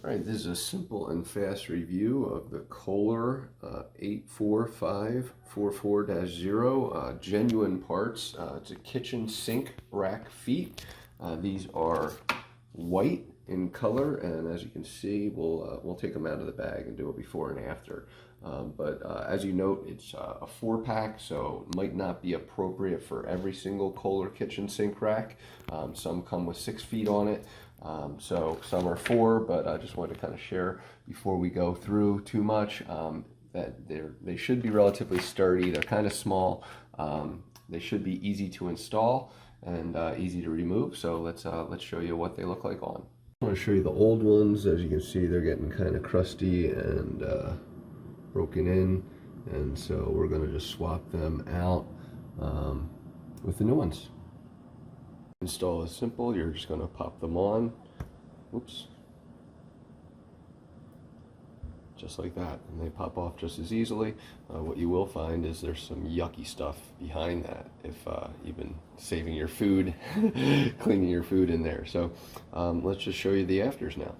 All right, this is a simple and fast review of the Kohler K-84544-0 genuine parts. It's a kitchen sink rack feet. These are white in color, and as you can see, we'll take them out of the bag and do a before and after. But as you note, it's a 4-pack, so it might not be appropriate for every single Kohler kitchen sink rack. Some come with 6 feet on it. So some are 4, but I just wanted to kind of share before we go through too much that they should be relatively sturdy. They're kind of small. They should be easy to install and easy to remove. So let's show you what they look like on. I want to show you the old ones. As you can see, they're getting kind of crusty and broken in, and so we're going to just swap them out with the new ones. Install is simple. You're just going to pop them on, whoops, just like that, and they pop off just as easily. What you will find is there's some yucky stuff behind that if you've been saving your food, cleaning your food in there. So let's just show you the afters now.